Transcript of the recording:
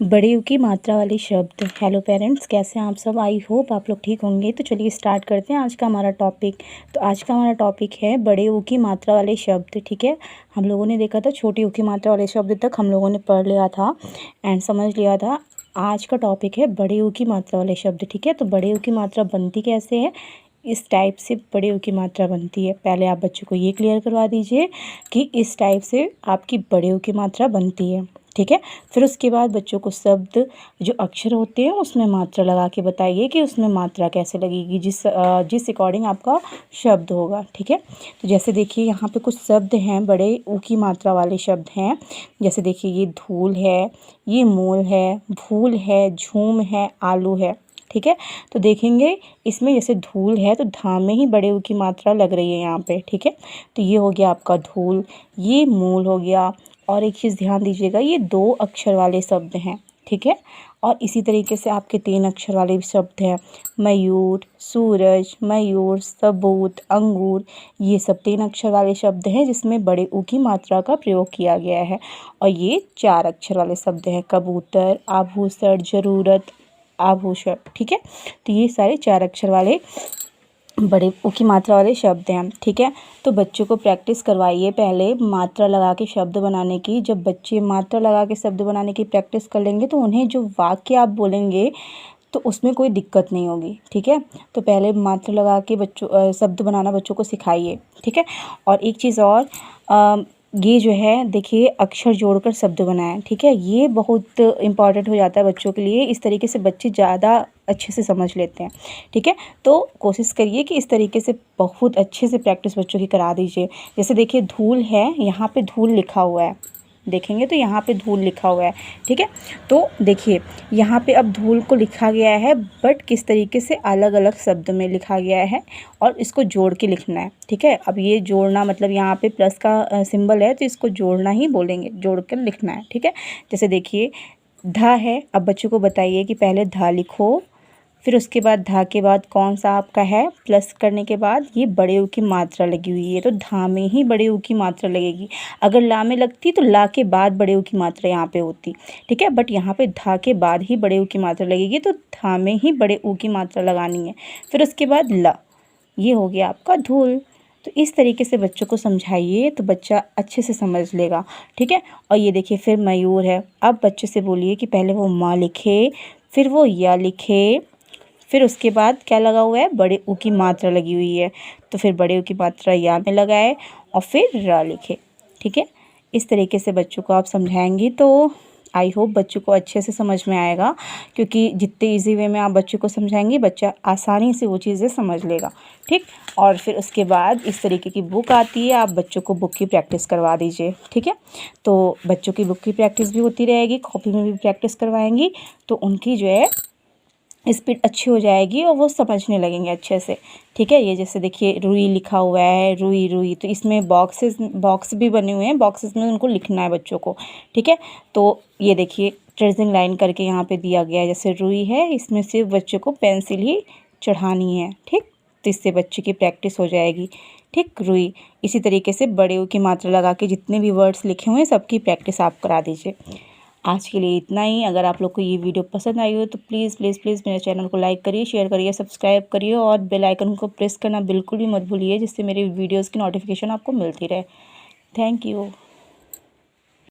बड़े यू की मात्रा वाले शब्द। हेलो पेरेंट्स, कैसे हैं आप सब? आई होप आप लोग ठीक होंगे। तो चलिए स्टार्ट करते हैं आज का हमारा टॉपिक। तो आज का हमारा टॉपिक है बड़े यू की मात्रा वाले शब्द। ठीक है, हम लोगों ने देखा था छोटे यू की मात्रा वाले शब्द तक हम लोगों ने पढ़ लिया था एंड समझ लिया था। आज का टॉपिक है बड़े यू की मात्रा वाले शब्द। ठीक है, तो बड़े यू की मात्रा बनती कैसे है, इस टाइप से बड़े यू की मात्रा बनती है। पहले आप बच्चों को ये क्लियर करवा दीजिए कि इस टाइप से आपकी बड़े यू की मात्रा बनती है। ठीक है, फिर उसके बाद बच्चों को शब्द जो अक्षर होते हैं उसमें मात्रा लगा के बताइए कि उसमें मात्रा कैसे लगेगी, जिस अकॉर्डिंग आपका शब्द होगा। ठीक है, तो जैसे देखिए यहाँ पे कुछ शब्द हैं बड़े ऊ की मात्रा वाले शब्द हैं। जैसे देखिए ये धूल है, ये मूल है, भूल है, झूम है, आलू है। ठीक है, तो देखेंगे इसमें जैसे धूल है तो धा में ही बड़े ऊ की मात्रा लग रही है यहाँ पे। ठीक है, तो ये हो गया आपका धूल, ये मूल हो गया। और एक चीज़ ध्यान दीजिएगा, ये 2 अक्षर वाले शब्द हैं। ठीक है, और इसी तरीके से आपके 3 अक्षर वाले भी शब्द हैं। मयूर, सूरज, मयूर, सबूत, अंगूर, ये सब 3 अक्षर वाले शब्द हैं जिसमें बड़े ऊ की मात्रा का प्रयोग किया गया है। और ये 4 अक्षर वाले शब्द हैं। कबूतर, आभूषण, ज़रूरत, आभूषण। ठीक है, तो ये सारे 4 अक्षर वाले बड़े ऊ की मात्रा वाले शब्द हैं। ठीक है, तो बच्चों को प्रैक्टिस करवाइए पहले मात्रा लगा के शब्द बनाने की। जब बच्चे मात्रा लगा के शब्द बनाने की प्रैक्टिस कर लेंगे तो उन्हें जो वाक्य आप बोलेंगे तो उसमें कोई दिक्कत नहीं होगी। ठीक है, तो पहले मात्रा लगा के बच्चों शब्द बनाना बच्चों को सिखाइए। ठीक है, और एक चीज़ और, ये जो है देखिए अक्षर जोड़कर शब्द बनाएं। ठीक है, ये बहुत इम्पॉर्टेंट हो जाता है बच्चों के लिए। इस तरीके से बच्चे ज़्यादा अच्छे से समझ लेते हैं। ठीक है, तो कोशिश करिए कि इस तरीके से बहुत अच्छे से प्रैक्टिस बच्चों की करा दीजिए। जैसे देखिए धूल है, यहाँ पे धूल लिखा हुआ है, देखेंगे तो यहाँ पे धूल लिखा हुआ है। ठीक है, तो देखिए यहाँ पे अब धूल को लिखा गया है बट किस तरीके से अलग अलग शब्द में लिखा गया है और इसको जोड़ के लिखना है। ठीक है, अब ये जोड़ना मतलब यहाँ पे प्लस का सिंबल है तो इसको जोड़ना ही बोलेंगे, जोड़ कर लिखना है। ठीक है, जैसे देखिए धा है, अब बच्चों को बताइए कि पहले धा लिखो, फिर उसके बाद धा के बाद कौन सा आपका है, प्लस करने के बाद ये बड़े ऊ की मात्रा लगी हुई है तो धा में ही बड़े ऊ की मात्रा लगेगी। अगर ला में लगती तो ला के बाद बड़े ऊ की मात्रा यहाँ पे होती। ठीक है, बट यहाँ पे धा के बाद ही बड़े ऊ की मात्रा लगेगी तो धा में ही बड़े ऊ की मात्रा लगानी है। फिर उसके बाद ला, ये हो गया आपका धूल। तो इस तरीके से बच्चों को समझाइए तो बच्चा अच्छे से समझ लेगा। ठीक है, और ये देखिए फिर मयूर है। अब बच्चे से बोलिए कि पहले वो माँ लिखे, फिर वो या लिखे, फिर उसके बाद क्या लगा हुआ है, बड़े ऊ की मात्रा लगी हुई है तो फिर बड़े ऊ की मात्रा या में लगाए और फिर र लिखे। ठीक है, इस तरीके से बच्चों को आप समझाएंगी तो आई होप बच्चों को अच्छे से समझ में आएगा, क्योंकि जितने इजी वे में आप बच्चों को समझाएंगे बच्चा आसानी से वो चीज़ें समझ लेगा। ठीक, और फिर उसके बाद इस तरीके की बुक आती है, आप बच्चों को बुक की प्रैक्टिस करवा दीजिए। ठीक है, तो बच्चों की बुक की प्रैक्टिस भी होती रहेगी, कॉपी में भी प्रैक्टिस करवाएंगी तो उनकी जो है स्पीड अच्छी हो जाएगी और वो समझने लगेंगे अच्छे से। ठीक है, ये जैसे देखिए रुई लिखा हुआ है, रुई रुई, तो इसमें बॉक्स भी बने हुए हैं, बॉक्सेस में उनको लिखना है बच्चों को। ठीक है, तो ये देखिए ट्रेसिंग लाइन करके यहाँ पे दिया गया है, जैसे रुई है इसमें सिर्फ बच्चों को पेंसिल ही चढ़ानी है। ठीक, तो इससे बच्चे की प्रैक्टिस हो जाएगी। ठीक, रुई, इसी तरीके से बड़े ऊ की मात्रा लगा के जितने भी वर्ड्स लिखे हुए हैं सबकी प्रैक्टिस आप करा दीजिए। आज के लिए इतना ही। अगर आप लोग को ये वीडियो पसंद आई हो तो प्लीज़ प्लीज़ प्लीज़ मेरे चैनल को लाइक करिए, शेयर करिए, सब्सक्राइब करिए और बेल आइकन को प्रेस करना बिल्कुल भी मत भूलिए, जिससे मेरी वीडियोज़ की नोटिफिकेशन आपको मिलती रहे। Thank you.